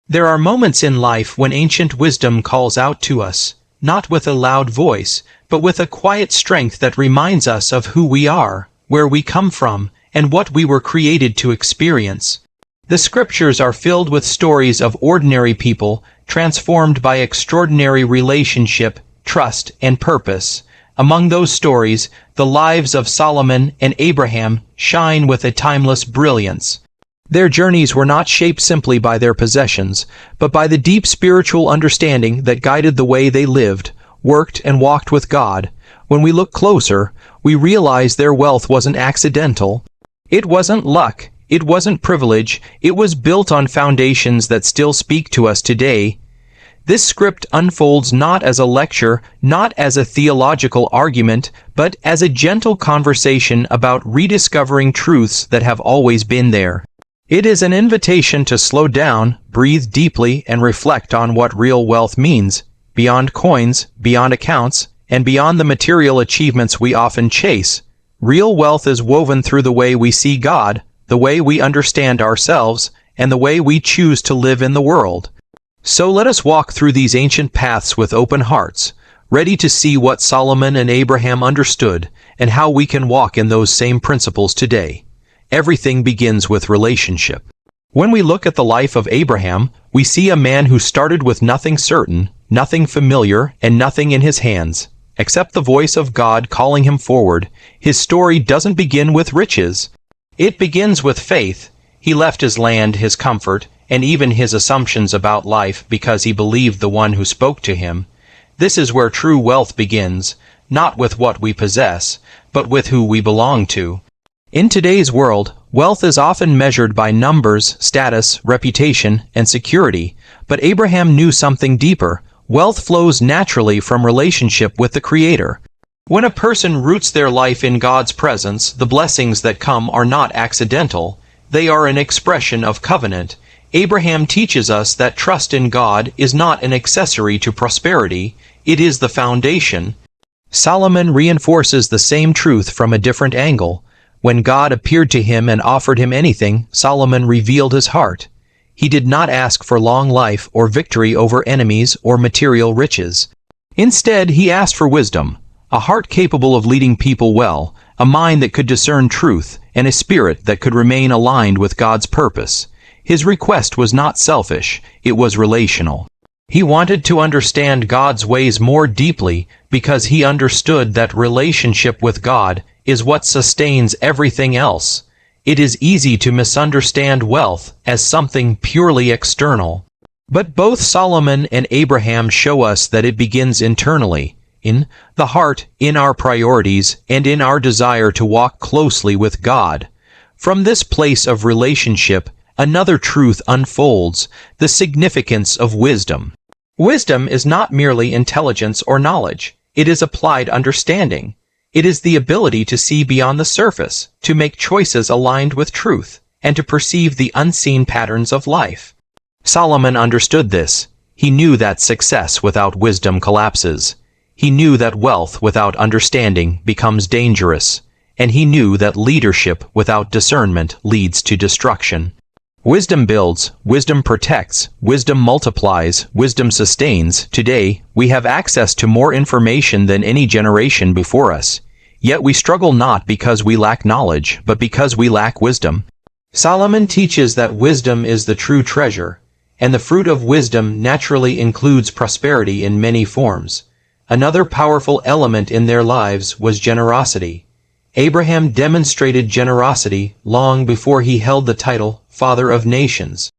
There are moments in life when ancient wisdom calls out to us, not with a loud voice, but with a quiet strength that reminds us of who we are, where we come from, and what we were created to experience. The scriptures are filled with stories of ordinary people transformed by extraordinary relationship, trust, and purpose. Among those stories, the lives of Solomon and Abraham shine with a timeless brilliance. Their journeys were not shaped simply by their possessions, but by the deep spiritual understanding that guided the way they lived, worked, and walked with God. When we look closer, we realize their wealth wasn't accidental. It wasn't luck. It wasn't privilege. It was built on foundations that still speak to us today. This script unfolds not as a lecture, not as a theological argument, but as a gentle conversation about rediscovering truths that have always been there. It is an invitation to slow down, breathe deeply, and reflect on what real wealth means, beyond coins, beyond accounts, and beyond the material achievements we often chase. Real wealth is woven through the way we see God, the way we understand ourselves, and the way we choose to live in the world. So let us walk through these ancient paths with open hearts, ready to see what Solomon and Abraham understood, and how we can walk in those same principles today. Everything begins with relationship. When we look at the life of Abraham, we see a man who started with nothing certain, nothing familiar, and nothing in his hands, except the voice of God calling him forward. His story doesn't begin with riches. It begins with faith. He left his land, his comfort, and even his assumptions about life because he believed the one who spoke to him. This is where true wealth begins, not with what we possess, but with who we belong to. In today's world, wealth is often measured by numbers, status, reputation, and security, but Abraham knew something deeper. Wealth flows naturally from relationship with the Creator. When a person roots their life in God's presence, the blessings that come are not accidental. They are an expression of covenant. Abraham teaches us that trust in God is not an accessory to prosperity, it is the foundation. Solomon reinforces the same truth from a different angle. When God appeared to him and offered him anything, Solomon revealed his heart. He did not ask for long life or victory over enemies or material riches. Instead, he asked for wisdom, a heart capable of leading people well, a mind that could discern truth, and a spirit that could remain aligned with God's purpose. His request was not selfish, it was relational. He wanted to understand God's ways more deeply because he understood that relationship with God is what sustains everything else. It is easy to misunderstand wealth as something purely external. But both Solomon and Abraham show us that it begins internally, in the heart, in our priorities, and in our desire to walk closely with God. From this place of relationship, another truth unfolds, the significance of wisdom. Wisdom is not merely intelligence or knowledge, it is applied understanding. It is the ability to see beyond the surface, to make choices aligned with truth, and to perceive the unseen patterns of life. Solomon understood this. He knew that success without wisdom collapses. He knew that wealth without understanding becomes dangerous. And he knew that leadership without discernment leads to destruction. Wisdom builds, wisdom protects, wisdom multiplies, wisdom sustains. Today, we have access to more information than any generation before us. Yet we struggle not because we lack knowledge, but because we lack wisdom. Solomon teaches that wisdom is the true treasure, and the fruit of wisdom naturally includes prosperity in many forms. Another powerful element in their lives was generosity. Abraham demonstrated generosity long before he held the title Father of Nations.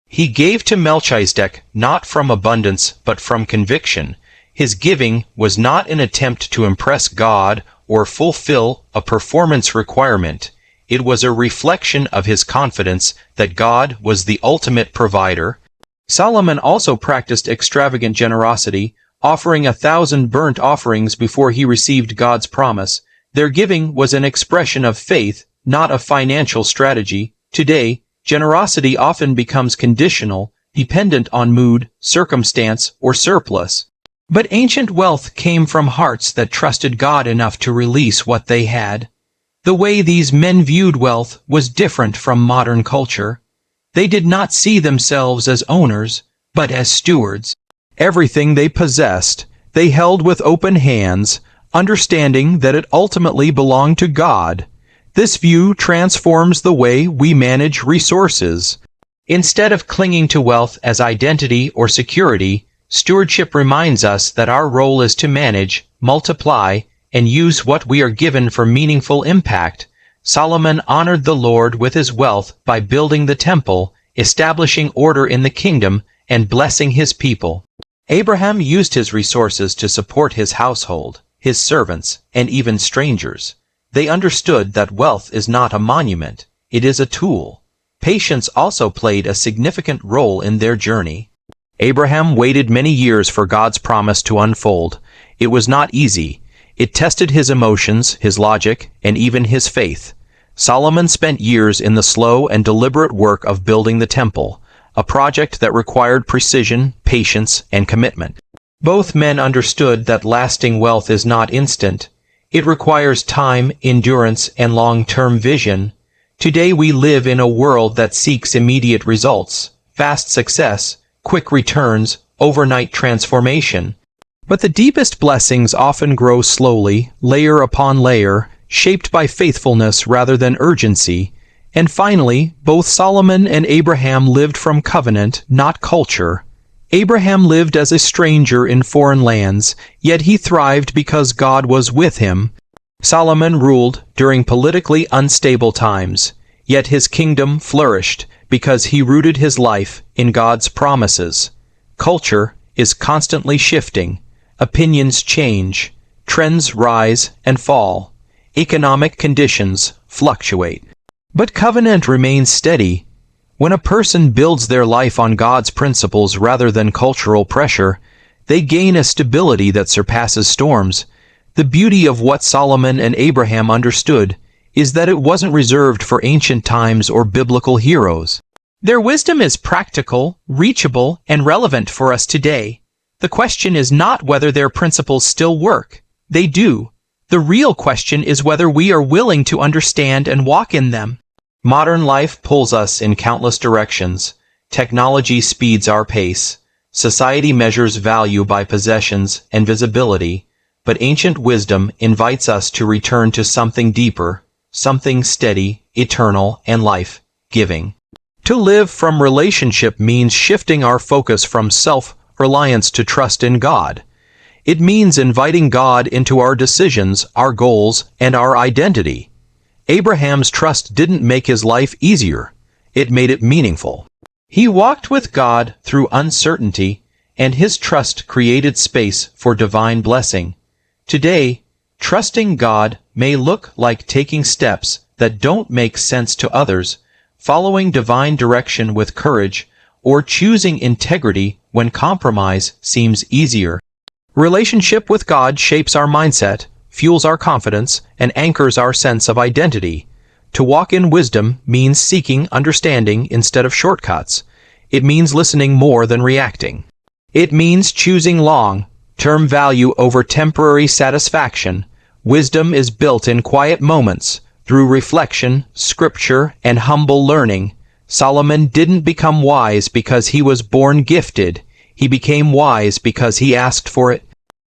He gave to Melchizedek not from abundance but from conviction. His giving was not an attempt to impress God or fulfill a performance requirement. It was a reflection of his confidence that God was the ultimate provider. Solomon also practiced extravagant generosity, offering 1,000 burnt offerings before he received God's promise. Their giving was an expression of faith, not a financial strategy. Today, generosity often becomes conditional, dependent on mood, circumstance, or surplus. But ancient wealth came from hearts that trusted God enough to release what they had. The way these men viewed wealth was different from modern culture. They did not see themselves as owners, but as stewards. Everything they possessed, they held with open hands, understanding that it ultimately belonged to God. This view transforms the way we manage resources. Instead of clinging to wealth as identity or security, stewardship reminds us that our role is to manage, multiply, and use what we are given for meaningful impact. Solomon honored the Lord with his wealth by building the temple, establishing order in the kingdom, and blessing his people. Abraham used his resources to support his household, his servants, and even strangers. They understood that wealth is not a monument, it is a tool. Patience also played a significant role in their journey. Abraham waited many years for God's promise to unfold. It was not easy. It tested his emotions, his logic, and even his faith. Solomon spent years in the slow and deliberate work of building the temple, a project that required precision, patience, and commitment. Both men understood that lasting wealth is not instant. It requires time, endurance, and long-term vision. Today we live in a world that seeks immediate results, fast success, quick returns, overnight transformation. But the deepest blessings often grow slowly, layer upon layer, shaped by faithfulness rather than urgency. And finally, both Solomon and Abraham lived from covenant, not culture. Abraham lived as a stranger in foreign lands, yet he thrived because God was with him. Solomon ruled during politically unstable times, yet his kingdom flourished because he rooted his life in God's promises. Culture is constantly shifting. Opinions change. Trends rise and fall. Economic conditions fluctuate. But covenant remains steady. When a person builds their life on God's principles rather than cultural pressure, they gain a stability that surpasses storms. The beauty of what Solomon and Abraham understood is that it wasn't reserved for ancient times or biblical heroes. Their wisdom is practical, reachable, and relevant for us today. The question is not whether their principles still work. They do. The real question is whether we are willing to understand and walk in them. Modern life pulls us in countless directions. Technology speeds our pace. Society measures value by possessions and visibility. But ancient wisdom invites us to return to something deeper, something steady, eternal, and life-giving. To live from relationship means shifting our focus from self-reliance to trust in God. It means inviting God into our decisions, our goals, and our identity. Abraham's trust didn't make his life easier. It made it meaningful. He walked with God through uncertainty, and his trust created space for divine blessing. Today, trusting God may look like taking steps that don't make sense to others, following divine direction with courage, or choosing integrity when compromise seems easier. Relationship with God shapes our mindset, fuels our confidence, and anchors our sense of identity. To walk in wisdom means seeking understanding instead of shortcuts. It means listening more than reacting. It means choosing long-term value over temporary satisfaction. Wisdom is built in quiet moments, through reflection, scripture, and humble learning. Solomon didn't become wise because he was born gifted. He became wise because he asked for it.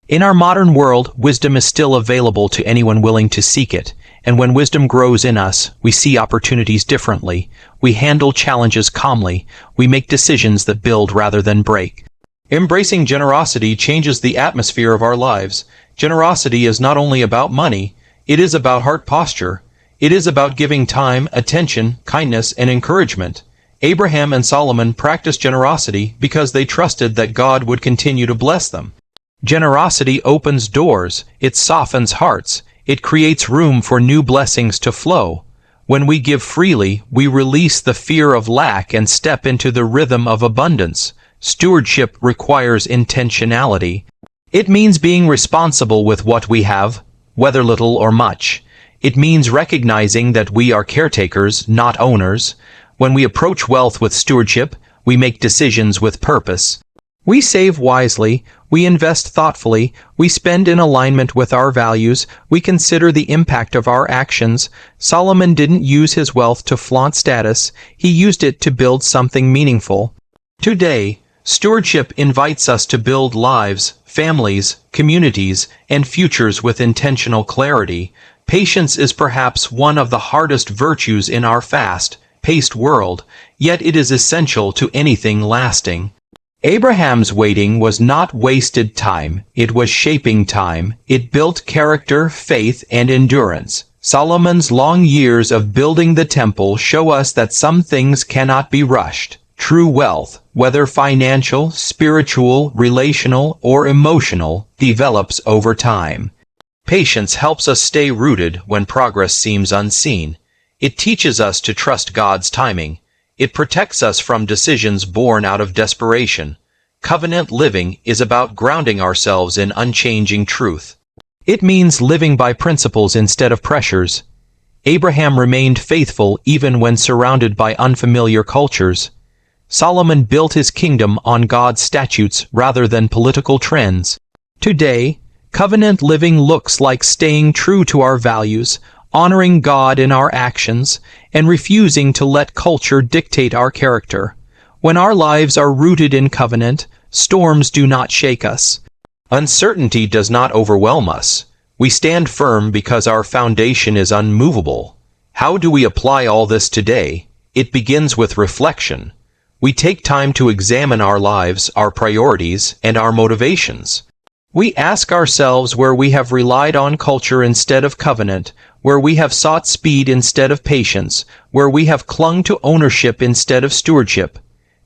In our modern world, wisdom is still available to anyone willing to seek it. And when wisdom grows in us, we see opportunities differently. We handle challenges calmly. We make decisions that build rather than break. Embracing generosity changes the atmosphere of our lives. Generosity is not only about money, it is about heart posture. It is about giving time, attention, kindness, and encouragement. Abraham and Solomon practiced generosity because they trusted that God would continue to bless them. Generosity opens doors, it softens hearts, it creates room for new blessings to flow. When we give freely, we release the fear of lack and step into the rhythm of abundance. Stewardship requires intentionality. It means being responsible with what we have, whether little or much. It means recognizing that we are caretakers, not owners. When we approach wealth with stewardship, we make decisions with purpose. We save wisely, We invest thoughtfully, we spend in alignment with our values, we consider the impact of our actions. Solomon didn't use his wealth to flaunt status, he used it to build something meaningful. Today, stewardship invites us to build lives, families, communities, and futures with intentional clarity. Patience is perhaps one of the hardest virtues in our fast-paced world, yet it is essential to anything lasting. Abraham's waiting was not wasted time, it was shaping time. It built character, faith, and endurance. Solomon's long years of building the temple show us that some things cannot be rushed. True wealth, whether financial, spiritual, relational, or emotional, develops over time. Patience helps us stay rooted when progress seems unseen. It teaches us to trust God's timing. It protects us from decisions born out of desperation. Covenant living is about grounding ourselves in unchanging truth. It means living by principles instead of pressures. Abraham remained faithful even when surrounded by unfamiliar cultures. Solomon built his kingdom on God's statutes rather than political trends. Today, covenant living looks like staying true to our values, honoring God in our actions, and refusing to let culture dictate our character. When our lives are rooted in covenant, storms do not shake us. Uncertainty does not overwhelm us. We stand firm because our foundation is unmovable. How do we apply all this today? It begins with reflection. We take time to examine our lives, our priorities, and our motivations. We ask ourselves where we have relied on culture instead of covenant, where we have sought speed instead of patience, where we have clung to ownership instead of stewardship.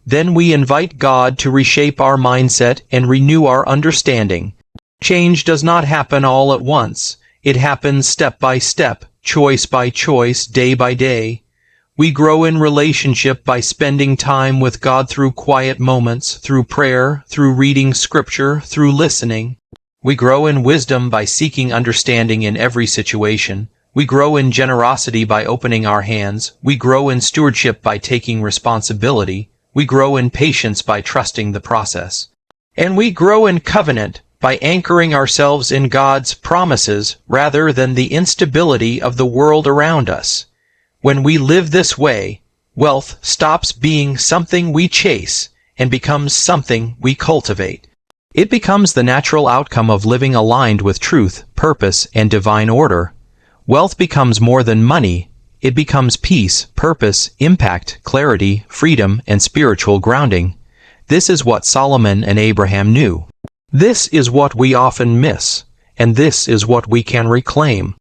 Then we invite God to reshape our mindset and renew our understanding. Change does not happen all at once. It happens step by step, choice by choice, day by day. We grow in relationship by spending time with God through quiet moments, through prayer, through reading scripture, through listening. We grow in wisdom by seeking understanding in every situation. We grow in generosity by opening our hands. We grow in stewardship by taking responsibility. We grow in patience by trusting the process. And we grow in covenant by anchoring ourselves in God's promises rather than the instability of the world around us. When we live this way, wealth stops being something we chase and becomes something we cultivate. It becomes the natural outcome of living aligned with truth, purpose, and divine order. Wealth becomes more than money. It becomes peace, purpose, impact, clarity, freedom, and spiritual grounding. This is what Solomon and Abraham knew. This is what we often miss, and this is what we can reclaim.